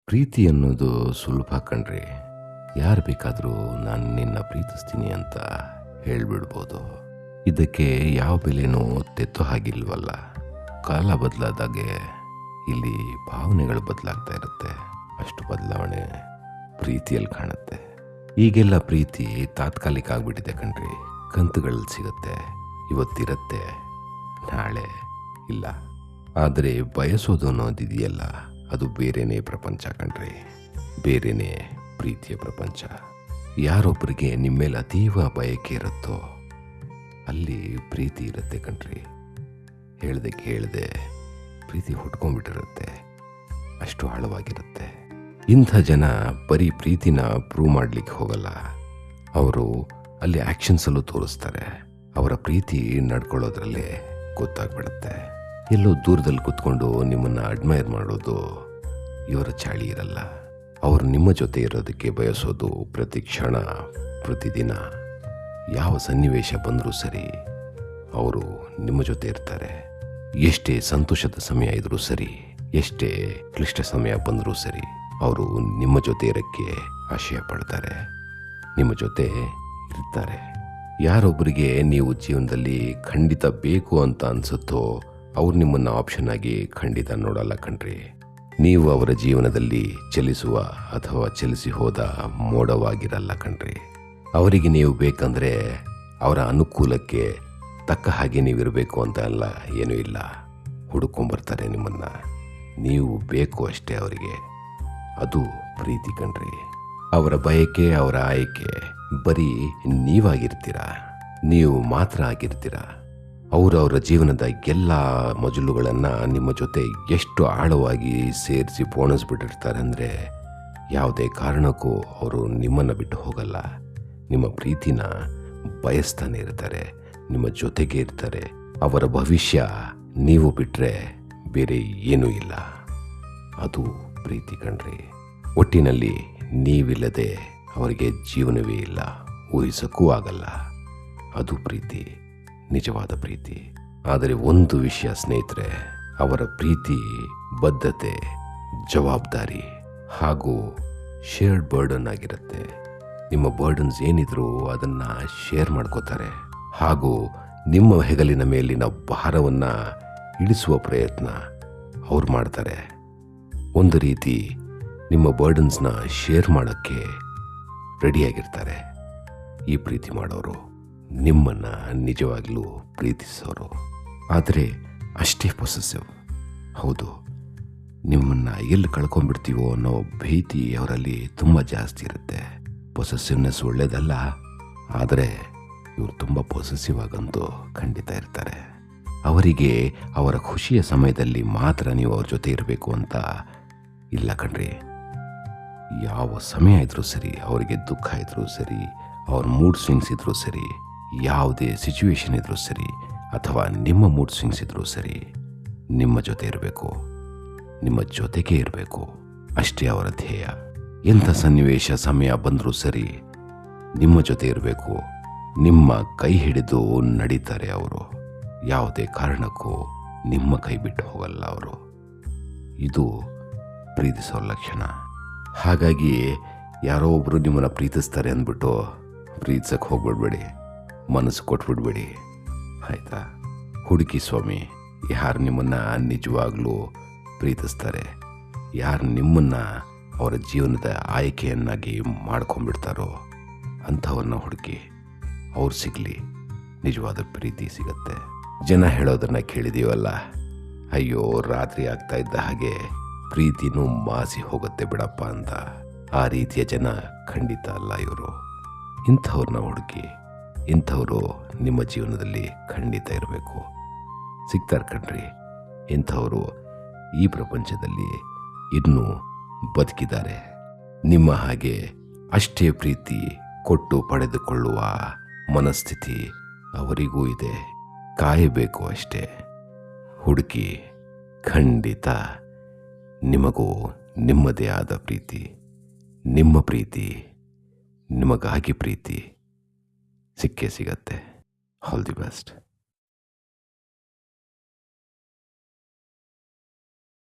ಪ್ರೀತಿ ಅನ್ನೋದು ಸುಲಭ ಕಣ್ರಿ. ಯಾರು ಬೇಕಾದರೂ ನಾನು ನಿನ್ನ ಪ್ರೀತಿಸ್ತೀನಿ ಅಂತ ಹೇಳ್ಬಿಡ್ಬೋದು. ಇದಕ್ಕೆ ಯಾವ ಬೆಲೆನೂ ತೆತ್ತು ಹಾಗಿಲ್ವಲ್ಲ. ಕಾಲ ಬದಲಾದಾಗೆ ಇಲ್ಲಿ ಭಾವನೆಗಳು ಬದಲಾಗ್ತಾ ಇರುತ್ತೆ. ಅಷ್ಟು ಬದಲಾವಣೆ ಪ್ರೀತಿಯಲ್ಲಿ ಕಾಣುತ್ತೆ. ಈಗೆಲ್ಲ ಪ್ರೀತಿ ತಾತ್ಕಾಲಿಕ ಆಗ್ಬಿಟ್ಟಿದೆ ಕಣ್ರಿ. ಕಂತುಗಳಲ್ಲಿ ಸಿಗುತ್ತೆ, ಇವತ್ತಿರುತ್ತೆ, ನಾಳೆ ಇಲ್ಲ. ಆದರೆ ಬಯಸೋದು ಅನ್ನೋದಿದೆಯಲ್ಲ, ಅದು ಬೇರೆನೇ ಪ್ರಪಂಚ ಕಣ್ರಿ. ಬೇರೆನೇ ಪ್ರೀತಿಯ ಪ್ರಪಂಚ. ಯಾರೊಬ್ಬರಿಗೆ ನಿಮ್ಮ ಮೇಲೆ ಅತೀವ ಬಯಕೆ ಇರುತ್ತೋ ಅಲ್ಲಿ ಪ್ರೀತಿ ಇರುತ್ತೆ ಕಣ್ರಿ. ಹೇಳ್ದೆ ಕೇಳದೆ ಪ್ರೀತಿ ಹುಟ್ಕೊಂಡ್ಬಿಟ್ಟಿರುತ್ತೆ. ಅಷ್ಟು ಆಳವಾಗಿರುತ್ತೆ. ಇಂಥ ಜನ ಬರೀ ಪ್ರೀತಿನ ಪ್ರೂವ್ ಮಾಡ್ಲಿಕ್ಕೆ ಹೋಗಲ್ಲ. ಅವರು ಅಲ್ಲಿ ಆ್ಯಕ್ಷನ್ಸಲ್ಲೂ ತೋರಿಸ್ತಾರೆ. ಅವರ ಪ್ರೀತಿ ನಡ್ಕೊಳ್ಳೋದ್ರಲ್ಲೇ ಗೊತ್ತಾಗ್ಬಿಡುತ್ತೆ. ಎಲ್ಲೋ ದೂರದಲ್ಲಿ ಕೂತ್ಕೊಂಡು ನಿಮ್ಮನ್ನು ಅಡ್ಮೈರ್ ಮಾಡೋದು ಇವರ ಚಾಳಿ ಇರಲ್ಲ. ಅವರು ನಿಮ್ಮ ಜೊತೆ ಇರೋದಕ್ಕೆ ಬಯಸೋದು ಪ್ರತಿ ಕ್ಷಣ, ಪ್ರತಿದಿನ. ಯಾವ ಸನ್ನಿವೇಶ ಬಂದರೂ ಸರಿ ಅವರು ನಿಮ್ಮ ಜೊತೆ ಇರ್ತಾರೆ. ಎಷ್ಟೇ ಸಂತೋಷದ ಸಮಯ ಇದ್ರೂ ಸರಿ, ಎಷ್ಟೇ ಕ್ಲಿಷ್ಟ ಸಮಯ ಬಂದರೂ ಸರಿ, ಅವರು ನಿಮ್ಮ ಜೊತೆ ಇರೋಕ್ಕೆ ಆಶಯ ಪಡ್ತಾರೆ, ನಿಮ್ಮ ಜೊತೆ ಇರ್ತಾರೆ. ಯಾರೊಬ್ಬರಿಗೆ ನೀವು ಜೀವನದಲ್ಲಿ ಖಂಡಿತ ಬೇಕು ಅಂತ ಅನಿಸುತ್ತೋ ಅವ್ರು ನಿಮ್ಮನ್ನು ಆಪ್ಷನ್ ಆಗಿ ಖಂಡಿತ ನೋಡಲ್ಲ ಕಣ್ರಿ. ನೀವು ಅವರ ಜೀವನದಲ್ಲಿ ಚಲಿಸುವ ಅಥವಾ ಚಲಿಸಿ ಹೋದ ಮೋಡವಾಗಿರಲ್ಲ ಕಣ್ರಿ. ಅವರಿಗೆ ನೀವು ಬೇಕಂದರೆ ಅವರ ಅನುಕೂಲಕ್ಕೆ ತಕ್ಕ ಹಾಗೆ ನೀವಿರಬೇಕು ಅಂತ ಅಲ್ಲ, ಏನೂ ಇಲ್ಲ. ಹುಡುಕೊಂಬರ್ತಾರೆ ನಿಮ್ಮನ್ನು. ನೀವು ಬೇಕು ಅಷ್ಟೇ ಅವರಿಗೆ. ಅದು ಪ್ರೀತಿ ಕಣ್ರಿ. ಅವರ ಬಯಕೆ, ಅವರ ಆಯ್ಕೆ ಬರೀ ನೀವಾಗಿರ್ತೀರ, ನೀವು ಮಾತ್ರ ಆಗಿರ್ತೀರ. ಅವರವರ ಜೀವನದ ಎಲ್ಲ ಮಜಲುಗಳನ್ನು ನಿಮ್ಮ ಜೊತೆ ಎಷ್ಟು ಆಳವಾಗಿ ಸೇರಿಸಿ ಪೋಣಿಸ್ಬಿಟ್ಟಿರ್ತಾರೆ ಅಂದರೆ ಯಾವುದೇ ಕಾರಣಕ್ಕೂ ಅವರು ನಿಮ್ಮನ್ನು ಬಿಟ್ಟು ಹೋಗಲ್ಲ. ನಿಮ್ಮ ಪ್ರೀತಿನ ಬಯಸ್ತಾನೆ ಇರ್ತಾರೆ, ನಿಮ್ಮ ಜೊತೆಗೆ ಇರ್ತಾರೆ. ಅವರ ಭವಿಷ್ಯ ನೀವು ಬಿಟ್ಟರೆ ಬೇರೆ ಏನೂ ಇಲ್ಲ. ಅದು ಪ್ರೀತಿ ಕಣ್ರಿ. ಒಟ್ಟಿನಲ್ಲಿ ನೀವಿಲ್ಲದೆ ಅವರಿಗೆ ಜೀವನವೇ ಇಲ್ಲ, ಊಹಿಸೋಕ್ಕೂ ಆಗಲ್ಲ. ಅದು ಪ್ರೀತಿ, ನಿಜವಾದ ಪ್ರೀತಿ. ಆದರೆ ಒಂದು ವಿಷಯ ಸ್ನೇಹಿತರೆ, ಅವರ ಪ್ರೀತಿ ಬದ್ಧತೆ, ಜವಾಬ್ದಾರಿ ಹಾಗೂ ಶೇರ್ಡ್ ಬರ್ಡನ್ ಆಗಿರುತ್ತೆ. ನಿಮ್ಮ ಬರ್ಡನ್ಸ್ ಏನಿದ್ರು ಅದನ್ನು ಶೇರ್ ಮಾಡ್ಕೋತಾರೆ ಹಾಗೂ ನಿಮ್ಮ ಹೆಗಲಿನ ಮೇಲಿನ ಭಾರವನ್ನು ಇಳಿಸುವ ಪ್ರಯತ್ನ ಅವ್ರು ಮಾಡ್ತಾರೆ. ಒಂದು ರೀತಿ ನಿಮ್ಮ ಬರ್ಡನ್ಸ್ನ ಶೇರ್ ಮಾಡೋಕ್ಕೆ ರೆಡಿಯಾಗಿರ್ತಾರೆ. ಈ ಪ್ರೀತಿ ಮಾಡೋರು ನಿಮ್ಮನ್ನು ನಿಜವಾಗ್ಲೂ ಪ್ರೀತಿಸೋರು. ಆದರೆ ಅಷ್ಟೇ ಪೊಸೆಸಿವ್. ಹೌದು, ನಿಮ್ಮನ್ನು ಎಲ್ಲಿ ಕಳ್ಕೊಂಡ್ಬಿಡ್ತೀವೋ ಅನ್ನೋ ಭೀತಿ ಅವರಲ್ಲಿ ತುಂಬ ಜಾಸ್ತಿ ಇರುತ್ತೆ. ಪೊಸೆಸಿವ್ನೆಸ್ ಒಳ್ಳೆಯದಲ್ಲ, ಆದರೆ ಇವರು ತುಂಬ ಪೊಸೆಸಿವ್ ಆಗಂತೂ ಖಂಡಿತ ಇರ್ತಾರೆ. ಅವರಿಗೆ ಅವರ ಖುಷಿಯ ಸಮಯದಲ್ಲಿ ಮಾತ್ರ ನೀವು ಅವ್ರ ಜೊತೆ ಇರಬೇಕು ಅಂತ ಇಲ್ಲ ಕಣ್ರಿ. ಯಾವ ಸಮಯ ಇದ್ರೂ ಸರಿ, ಅವರಿಗೆ ದುಃಖ ಇದ್ರೂ ಸರಿ, ಅವ್ರ ಮೂಡ್ ಸ್ವಿಂಗ್ಸ್ ಇದ್ರೂ ಸರಿ, ಯಾವುದೇ ಸಿಚುವೇಶನ್ ಇದ್ರೂ ಸರಿ, ಅಥವಾ ನಿಮ್ಮ ಮೂಡ್ ಸ್ವಿಂಗ್ಸ್ ಇದ್ರೂ ಸರಿ, ನಿಮ್ಮ ಜೊತೆ ಇರಬೇಕು, ನಿಮ್ಮ ಜೊತೆಗೆ ಇರಬೇಕು. ಅಷ್ಟೇ ಅವರ ಧ್ಯೇಯ. ಎಂಥ ಸನ್ನಿವೇಶ ಸಮಯ ಬಂದರೂ ಸರಿ ನಿಮ್ಮ ಜೊತೆ ಇರಬೇಕು. ನಿಮ್ಮ ಕೈ ಹಿಡಿದು ನಡೀತಾರೆ ಅವರು. ಯಾವುದೇ ಕಾರಣಕ್ಕೂ ನಿಮ್ಮ ಕೈ ಬಿಟ್ಟು ಹೋಗಲ್ಲ ಅವರು. ಇದು ಪ್ರೀತಿಸೋ ಲಕ್ಷಣ. ಹಾಗಾಗಿ ಯಾರೋ ಒಬ್ಬರು ನಿಮ್ಮನ್ನು ಪ್ರೀತಿಸ್ತಾರೆ ಅಂದ್ಬಿಟ್ಟು ಪ್ರೀತಿಸಕ್ಕೆ ಹೋಗ್ಬಿಡ್ಬೇಡಿ, ಮನಸ್ಸು ಕೊಟ್ಬಿಡ್ಬೇಡಿ, ಆಯಿತಾ? ಹುಡುಕಿ ಸ್ವಾಮಿ, ಯಾರು ನಿಮ್ಮನ್ನು ನಿಜವಾಗ್ಲೂ ಪ್ರೀತಿಸ್ತಾರೆ, ಯಾರು ನಿಮ್ಮನ್ನು ಅವರ ಜೀವನದ ಆಯ್ಕೆಯನ್ನಾಗಿ ಮಾಡ್ಕೊಂಡ್ಬಿಡ್ತಾರೋ ಅಂಥವ್ರನ್ನ ಹುಡುಕಿ. ಅವ್ರು ಸಿಗಲಿ, ನಿಜವಾದ ಪ್ರೀತಿ ಸಿಗತ್ತೆ. ಜನ ಹೇಳೋದನ್ನು ಕೇಳಿದೀವಲ್ಲ, ಅಯ್ಯೋ ರಾತ್ರಿ ಆಗ್ತಾ ಇದ್ದ ಹಾಗೆ ಪ್ರೀತಿನೂ ಮಾಸಿ ಹೋಗುತ್ತೆ ಬಿಡಪ್ಪ ಅಂತ. ಆ ರೀತಿಯ ಜನ ಖಂಡಿತ ಅಲ್ಲ ಇವರು. ಇಂಥವ್ರನ್ನ ಹುಡುಕಿ. ಇಂಥವರು ನಿಮ್ಮ ಜೀವನದಲ್ಲಿ ಖಂಡಿತ ಇರಬೇಕು. ಸಿಗ್ತಾರೆ ಕಣ್ರಿ. ಇಂಥವರು ಈ ಪ್ರಪಂಚದಲ್ಲಿ ಇನ್ನೂ ಬದುಕಿದ್ದಾರೆ. ನಿಮ್ಮ ಹಾಗೆ ಅಷ್ಟೇ ಪ್ರೀತಿ ಕೊಟ್ಟು ಪಡೆದುಕೊಳ್ಳುವ ಮನಸ್ಥಿತಿ ಅವರಿಗೂ ಇದೆ. ಕಾಯಬೇಕು ಅಷ್ಟೇ. ಹುಡುಕಿ, ಖಂಡಿತ ನಿಮಗೂ ನಿಮ್ಮದೇ ಆದ ಪ್ರೀತಿ, ನಿಮ್ಮ ಪ್ರೀತಿ, ನಿಮಗಾಗಿ ಪ್ರೀತಿ ಸಿಕ್ಕೇ ಸಿಗತ್ತೆ. All the best.